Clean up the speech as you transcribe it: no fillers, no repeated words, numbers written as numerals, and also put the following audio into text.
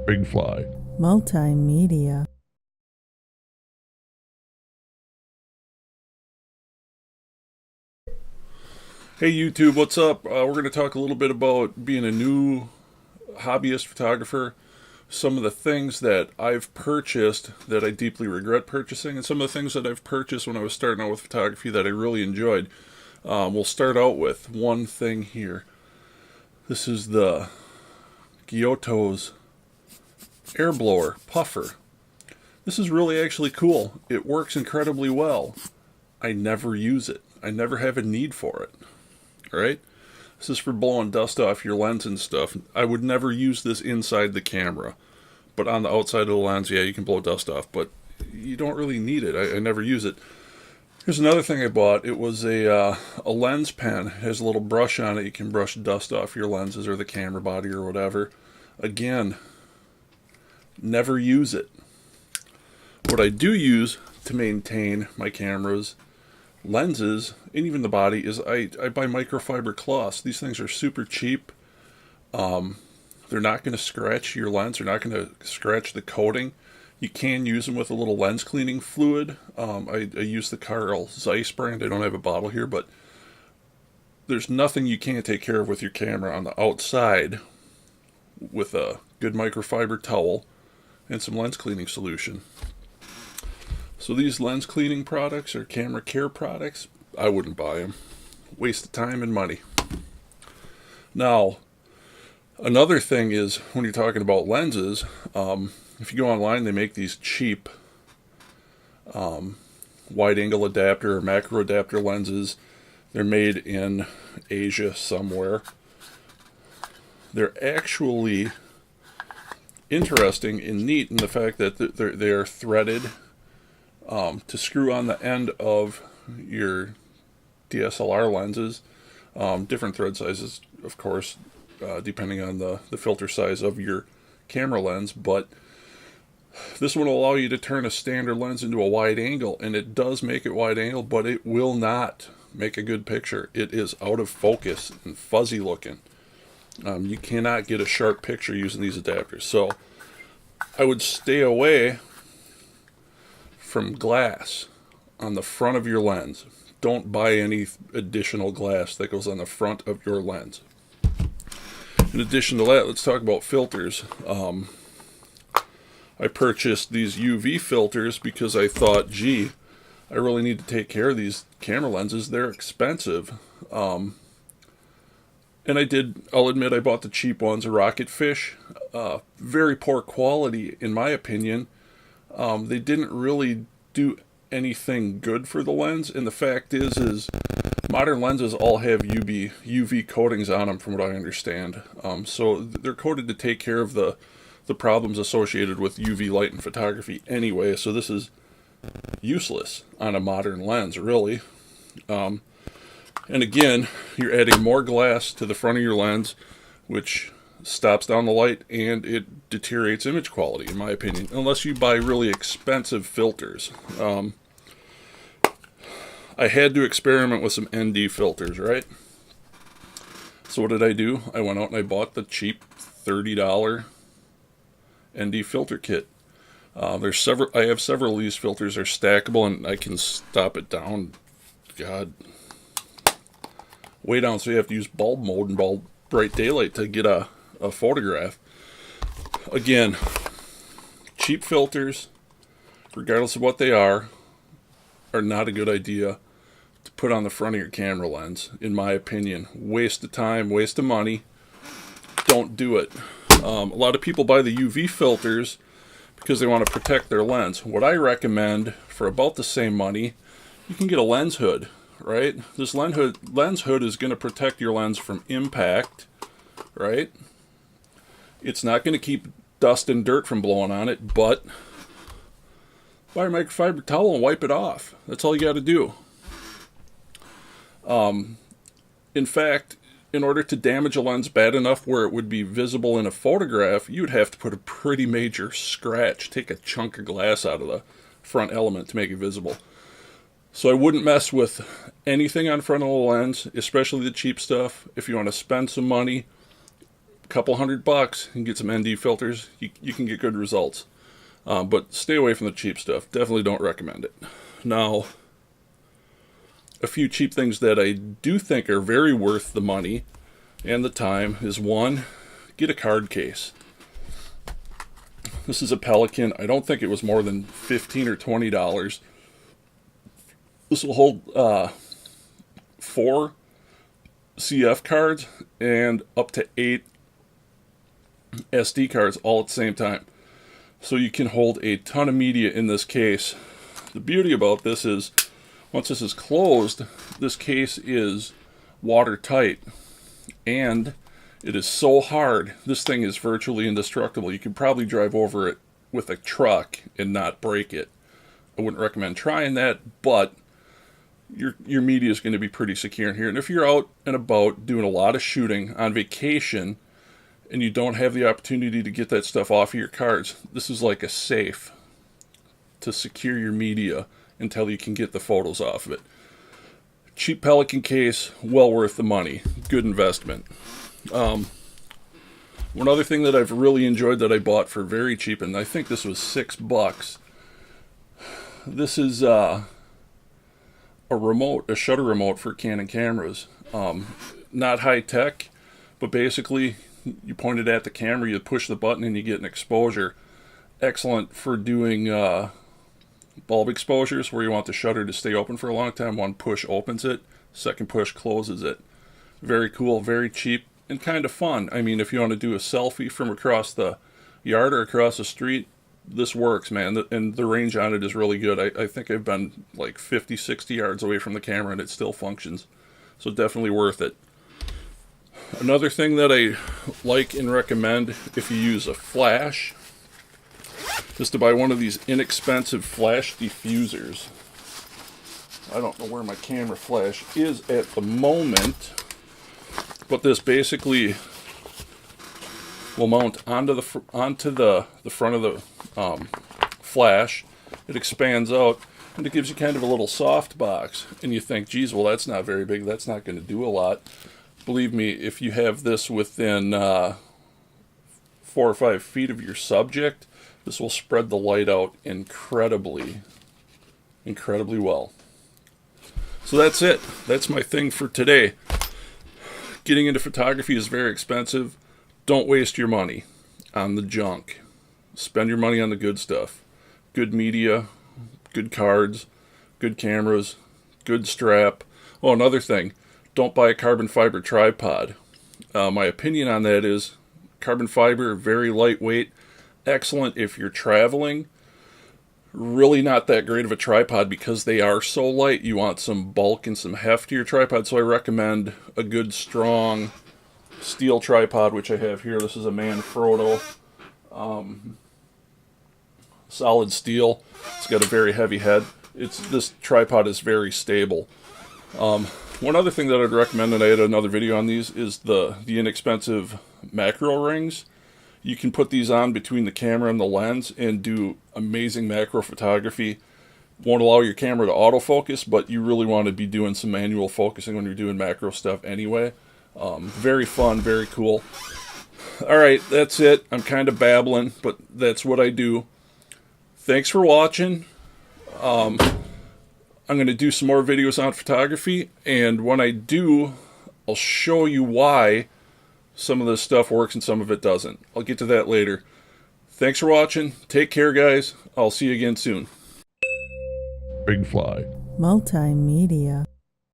Big Fly. Multimedia. Hey YouTube, what's up? We're going to talk a little bit about being a new hobbyist photographer, some of the things that I've purchased that I deeply regret purchasing, and some of the things that I've purchased when I was starting out with photography that I really enjoyed. We'll start out with one thing here. This is the Giotto's air blower puffer. This is really actually cool. It works incredibly well. I never use it. I never have a need for it. Right? This is for blowing dust off your lens and stuff. I would never use this inside the camera. But on the outside of the lens, yeah, you can blow dust off. But you don't really need it. I never use it. Here's another thing I bought. It was a lens pen. It has a little brush on it. You can brush dust off your lenses or the camera body or whatever. Again, never use it. What I do use to maintain my cameras, lenses, and even the body is I buy microfiber cloths. These things are super cheap. They're not going to scratch your lens. They're not going to scratch the coating. You can use them with a little lens cleaning fluid. I use the Carl Zeiss brand. I don't have a bottle here, but there's nothing you can't take care of with your camera on the outside with a good microfiber towel and some lens cleaning solution. So these lens cleaning products or camera care products, I wouldn't buy them. Waste of time and money. Now, another thing is when you're talking about lenses, if you go online, they make these cheap wide-angle adapter or macro adapter lenses. They're made in Asia somewhere. They're actually interesting and neat in the fact that they're threaded to screw on the end of your DSLR lenses. Different thread sizes, of course, depending on the filter size of your camera lens, but this one will allow you to turn a standard lens into a wide angle, and it does make it wide angle, but it will not make a good picture. It is out of focus and fuzzy looking. You cannot get a sharp picture using these adapters. So I would stay away from glass on the front of your lens. Don't buy any additional glass that goes on the front of your lens. In addition to that, let's talk about filters. I purchased these UV filters because I thought, gee, I really need to take care of these camera lenses. They're expensive. And I'll admit I bought the cheap ones, a Rocket Fish. Very poor quality, in my opinion. They didn't really do anything good for the lens, and the fact is modern lenses all have UV coatings on them, from what I understand. So they're coated to take care of the problems associated with UV light in photography anyway. So this is useless on a modern lens, really. And again, you're adding more glass to the front of your lens, which stops down the light, and it deteriorates image quality, in my opinion, unless you buy really expensive filters. I had to experiment with some ND filters, right? So what did I do? I went out and I bought the cheap $30 ND filter kit. There's several. I have several of these filters. They're stackable, and I can stop it down. God, way down, so you have to use bulb mode and bright daylight to get a photograph. Again, cheap filters, regardless of what they are not a good idea to put on the front of your camera lens, in my opinion. Waste of time, waste of money. Don't do it. A lot of people buy the UV filters because they want to protect their lens. What I recommend, for about the same money, you can get a lens hood, right? This lens hood is going to protect your lens from impact, right? It's not going to keep dust and dirt from blowing on it, but buy a microfiber towel and wipe it off. That's all you got to do. In fact, in order to damage a lens bad enough where it would be visible in a photograph, you would have to put a pretty major scratch, take a chunk of glass out of the front element to make it visible. So I wouldn't mess with anything on front of the lens, especially the cheap stuff. If you want to spend some money, couple $100 and get some ND filters, you can get good results. But stay away from the cheap stuff. Definitely don't recommend it. Now, a few cheap things that I do think are very worth the money and the time is, one, get a card case. This is a Pelican. I don't think it was more than $15 or $20. This will hold 4 CF cards and up to 8 SD cards all at the same time. So you can hold a ton of media in this case. The beauty about this is, once this is closed, this case is watertight. And it is so hard, this thing is virtually indestructible. You could probably drive over it with a truck and not break it. I wouldn't recommend trying that, but your media is going to be pretty secure in here. And if you're out and about doing a lot of shooting on vacation and you don't have the opportunity to get that stuff off of your cards, this is like a safe to secure your media until you can get the photos off of it. Cheap Pelican case, well worth the money. Good investment. One other thing that I've really enjoyed that I bought for very cheap, and I think this was $6. This is a remote, a shutter remote for Canon cameras. Not high tech, but basically you point it at the camera, you push the button, and you get an exposure. Excellent for doing bulb exposures where you want the shutter to stay open for a long time. One push opens it, second push closes it. Very cool, very cheap, and kind of fun. I mean, if you want to do a selfie from across the yard or across the street, this works, man. And the range on it is really good. I think I've been like 50, 60 yards away from the camera and it still functions. So definitely worth it. Another thing that I like and recommend if you use a flash is to buy one of these inexpensive flash diffusers. I don't know where my camera flash is at the moment, but this basically will mount onto the front of the flash. It expands out and it gives you kind of a little soft box. And you think, geez, well, that's not very big. That's not going to do a lot. Believe me, if you have this within 4 or 5 feet of your subject, this will spread the light out incredibly well. So that's it. That's my thing for today. Getting into photography is very expensive. Don't waste your money on the junk. Spend your money on the good stuff. Good media, good cards, good cameras, good strap. Oh, another thing. Don't buy a carbon fiber tripod. My opinion on that is carbon fiber, very lightweight. Excellent if you're traveling. Really not that great of a tripod because they are so light. You want some bulk and some heft to your tripod. So I recommend a good strong steel tripod, which I have here. This is a Manfrotto solid steel. It's got a very heavy head. This tripod is very stable. One other thing that I'd recommend, and I had another video on these, is the inexpensive macro rings. You can put these on between the camera and the lens and do amazing macro photography. Won't allow your camera to autofocus, but you really want to be doing some manual focusing when you're doing macro stuff anyway. Very fun, very cool. Alright, that's it. I'm kind of babbling, but that's what I do. Thanks for watching. I'm going to do some more videos on photography, and when I do, I'll show you why some of this stuff works and some of it doesn't. I'll get to that later. Thanks for watching. Take care, guys. I'll see you again soon. Big Fly Multimedia.